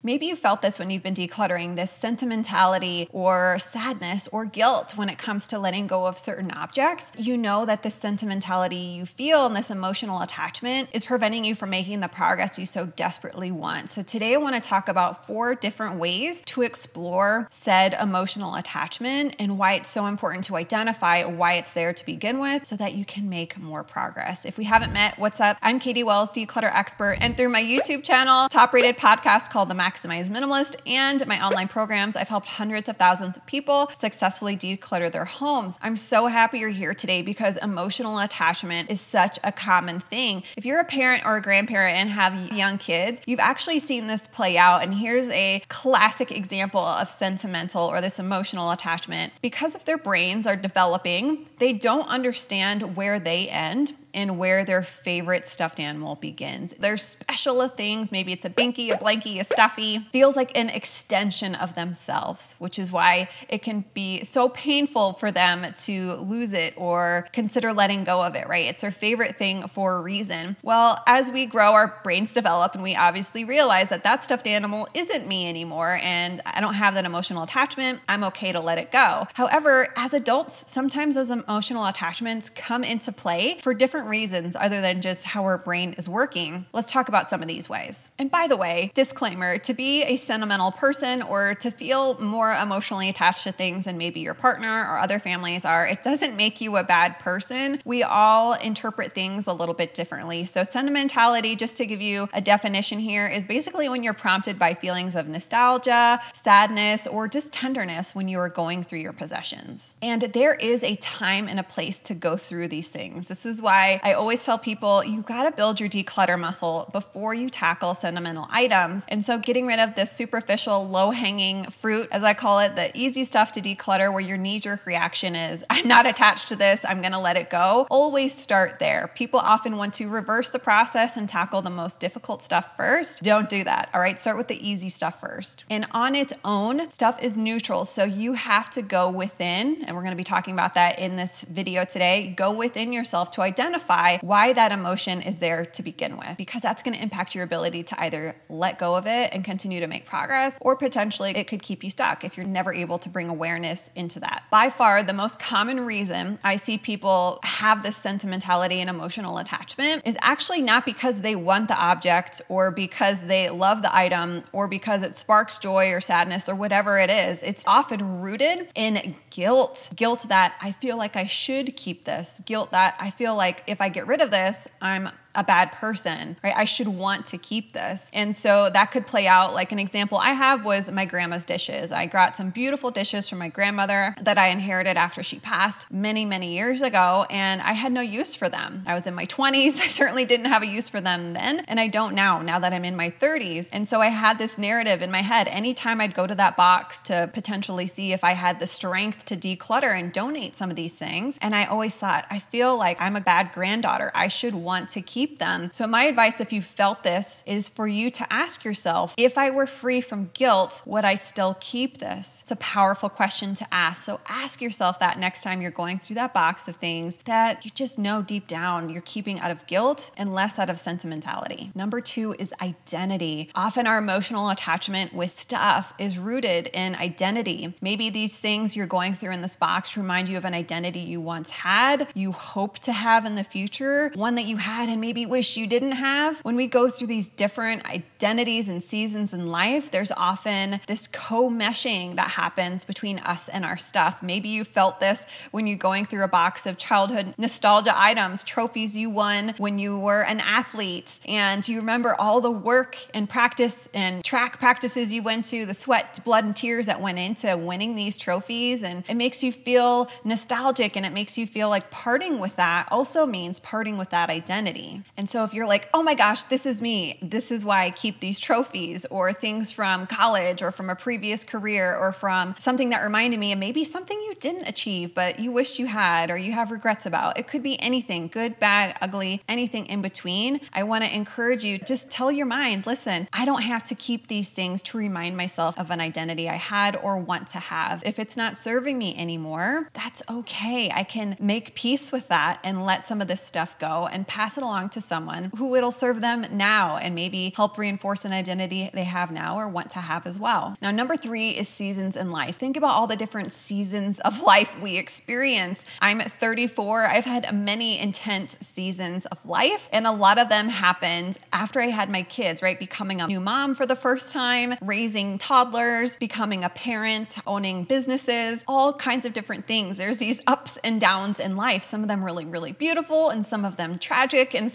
Maybe you felt this when you've been decluttering, this sentimentality or sadness or guilt when it comes to letting go of certain objects. You know that this sentimentality you feel and this emotional attachment is preventing you from making the progress you so desperately want. So today I want to talk about 4 different ways to explore said emotional attachment and why it's so important to identify why it's there to begin with so that you can make more progress. If we haven't met, what's up? I'm Katie Wells, declutter expert, and through my YouTube channel, top-rated podcast called The Maximize Minimalist, and my online programs, I've helped hundreds of thousands of people successfully declutter their homes. I'm so happy you're here today because emotional attachment is such a common thing. If you're a parent or a grandparent and have young kids, you've actually seen this play out, and here's a classic example of sentimental or this emotional attachment. Because if their brains are developing, they don't understand where they end and where their favorite stuffed animal begins. Their special things, maybe it's a binky, a blankie, a stuffy, feels like an extension of themselves, which is why it can be so painful for them to lose it or consider letting go of it, right? It's their favorite thing for a reason. Well, as we grow, our brains develop, and we obviously realize that that stuffed animal isn't me anymore, and I don't have that emotional attachment. I'm okay to let it go. However, as adults, sometimes those emotional attachments come into play for different reasons other than just how our brain is working. Let's talk about some of these ways. And by the way, disclaimer, to be a sentimental person or to feel more emotionally attached to things than maybe your partner or other families are, it doesn't make you a bad person. We all interpret things a little bit differently. So sentimentality, just to give you a definition here, is basically when you're prompted by feelings of nostalgia, sadness, or just tenderness when you are going through your possessions. And there is a time and a place to go through these things. This is why I always tell people you gotta build your declutter muscle before you tackle sentimental items. And so getting rid of this superficial, low-hanging fruit, as I call it, the easy stuff to declutter where your knee-jerk reaction is, I'm not attached to this, I'm gonna let it go. Always start there. People often want to reverse the process and tackle the most difficult stuff first. Don't do that, all right? Start with the easy stuff first. And on its own, stuff is neutral, so you have to go within, and we're gonna be talking about that in this video today, go within yourself to identify why that emotion is there to begin with, because that's going to impact your ability to either let go of it and continue to make progress, or potentially it could keep you stuck if you're never able to bring awareness into that. By far, the most common reason I see people have this sentimentality and emotional attachment is actually not because they want the object or because they love the item or because it sparks joy or sadness or whatever it is. It's often rooted in guilt. Guilt that I feel like I should keep this. Guilt that I feel like if I get rid of this, I'm a bad person, right? I should want to keep this. And so that could play out like an example I have was my grandma's dishes. I got some beautiful dishes from my grandmother that I inherited after she passed many, many years ago, and I had no use for them. I was in my 20s. I certainly didn't have a use for them then, and I don't now that I'm in my 30s. And so I had this narrative in my head. Anytime I'd go to that box to potentially see if I had the strength to declutter and donate some of these things, and I always thought, I feel like I'm a bad granddaughter. I should want to keep them. So my advice, if you felt this, is for you to ask yourself, if I were free from guilt, would I still keep this? It's a powerful question to ask. So ask yourself that next time you're going through that box of things that you just know deep down you're keeping out of guilt and less out of sentimentality. Number 2 is identity. Often our emotional attachment with stuff is rooted in identity. Maybe these things you're going through in this box remind you of an identity you once had, you hope to have in the future, one that you had and maybe wish you didn't have. When we go through these different identities and seasons in life, there's often this co-meshing that happens between us and our stuff. Maybe you felt this when you're going through a box of childhood nostalgia items, trophies you won when you were an athlete, and you remember all the work and practice and track practices you went to, the sweat, blood, and tears that went into winning these trophies, and it makes you feel nostalgic, and it makes you feel like parting with that also means parting with that identity. And so if you're like, oh my gosh, this is me, this is why I keep these trophies or things from college or from a previous career or from something that reminded me of maybe something you didn't achieve but you wish you had or you have regrets about. It could be anything, good, bad, ugly, anything in between. I want to encourage you, just tell your mind, listen, I don't have to keep these things to remind myself of an identity I had or want to have. If it's not serving me anymore, that's okay. I can make peace with that and let some of this stuff go and pass it along to someone who it'll serve them now and maybe help reinforce reinforce an identity they have now or want to have as well. Now, number 3 is seasons in life. Think about all the different seasons of life we experience. I'm 34. I've had many intense seasons of life, and a lot of them happened after I had my kids, right? Becoming a new mom for the first time, raising toddlers, becoming a parent, owning businesses, all kinds of different things. There's these ups and downs in life, some of them really, really beautiful and some of them tragic and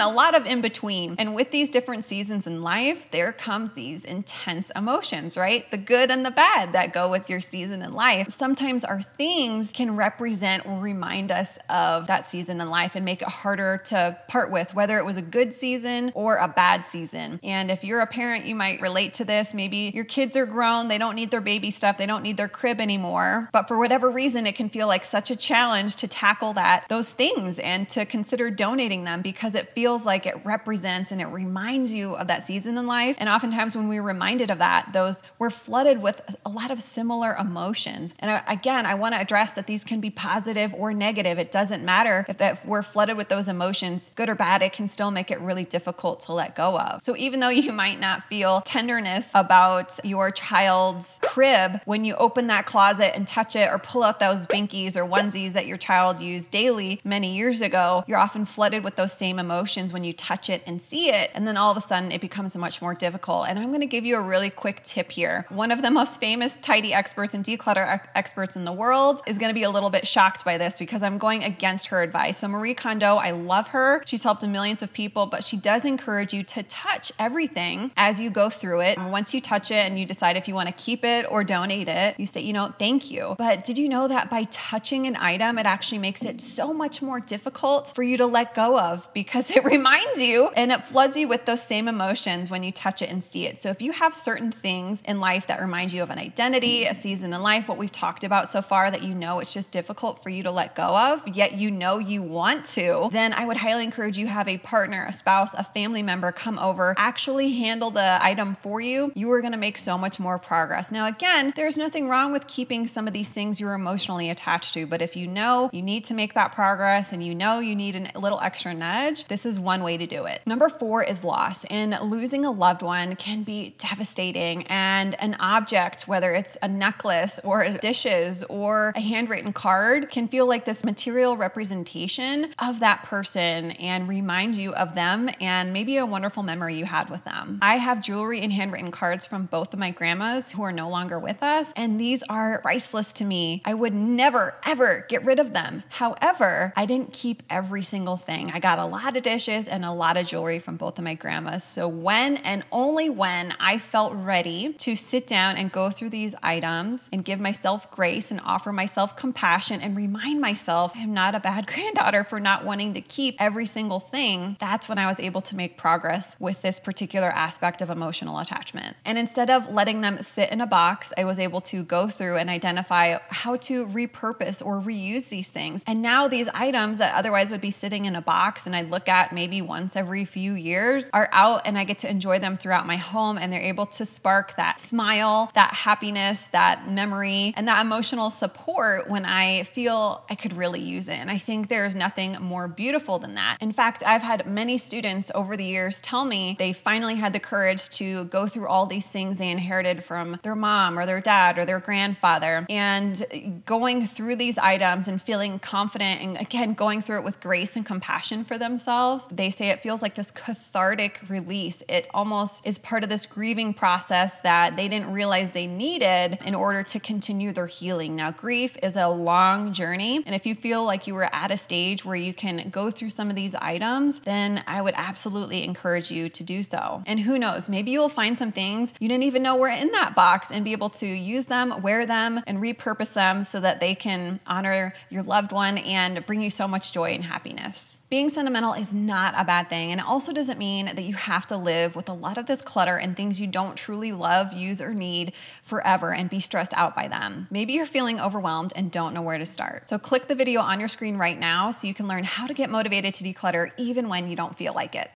a lot of in between. And with these different seasons in life, there comes these intense emotions, right? The good and the bad that go with your season in life. Sometimes our things can represent or remind us of that season in life and make it harder to part with, whether it was a good season or a bad season. And if you're a parent, you might relate to this. Maybe your kids are grown, they don't need their baby stuff, they don't need their crib anymore. But for whatever reason, it can feel like such a challenge to tackle those things and to consider donating them because it feels like it represents and it reminds you of that season in life. And oftentimes when we're reminded of that, we're flooded with a lot of similar emotions. And again, I want to address that these can be positive or negative. It doesn't matter if we're flooded with those emotions, good or bad, it can still make it really difficult to let go of. So even though you might not feel tenderness about your child's crib, when you open that closet and touch it or pull out those binkies or onesies that your child used daily many years ago, you're often flooded with those same emotions when you touch it and see it. And then all of a sudden it becomes much more difficult. And I'm going to give you a really quick tip here. One of the most famous tidy experts and declutter experts in the world is going to be a little bit shocked by this because I'm going against her advice. So Marie Kondo, I love her. She's helped millions of people, but she does encourage you to touch everything as you go through it. And once you touch it and you decide if you want to keep it or donate it, you say, thank you. But did you know that by touching an item, it actually makes it so much more difficult for you to let go of because it reminds you and it floods you with those same emotions when you touch it and see it. So if you have certain things in life that remind you of an identity, a season in life, what we've talked about so far that it's just difficult for you to let go of, yet you want to, then I would highly encourage you have a partner, a spouse, a family member come over, actually handle the item for you. You are going to make so much more progress. Now, again, there's nothing wrong with keeping some of these things you're emotionally attached to, but if you know you need to make that progress and you need a little extra nudge, this is one way to do it. Number 4 is loss. And losing a loved one can be devastating. And an object, whether it's a necklace or dishes or a handwritten card, can feel like this material representation of that person and remind you of them and maybe a wonderful memory you had with them. I have jewelry and handwritten cards from both of my grandmas who are no longer with us, and these are priceless to me. I would never, ever get rid of them. However, I didn't keep every single thing. I got a lot of dishes and a lot of jewelry from both of my grandmas. So when and only when I felt ready to sit down and go through these items and give myself grace and offer myself compassion and remind myself I'm not a bad granddaughter for not wanting to keep every single thing, that's when I was able to make progress with this particular aspect of emotional attachment. And instead of letting them sit in a box, I was able to go through and identify how to repurpose or reuse these things. And now these items that otherwise would be sitting in a box and I'd look at maybe once every few years are out and I get to enjoy them throughout my home, and they're able to spark that smile, that happiness, that memory, and that emotional support when I feel I could really use it. And I think there's nothing more beautiful than that. In fact, I've had many students over the years tell me they finally had the courage to go through all these things they inherited from their mom or their dad or their grandfather, and going through these items and feeling confident and again going through it with grace and compassion for themselves. They say it feels like this cathartic release. It almost is part of this grieving process that they didn't realize they needed in order to continue their healing. Now, grief is a long journey, and if you feel like you were at a stage where you can go through some of these items, then I would absolutely encourage you to do so. And who knows, maybe you'll find some things you didn't even know were in that box and be able to use them, wear them, and repurpose them so that they can honor your loved one and bring you so much joy and happiness. Being sentimental is not a bad thing, and it also doesn't mean that you have to live with a lot of this clutter and things you don't truly love, use, or need forever and be stressed out by them. Maybe you're feeling overwhelmed and don't know where to start. So click the video on your screen right now so you can learn how to get motivated to declutter even when you don't feel like it.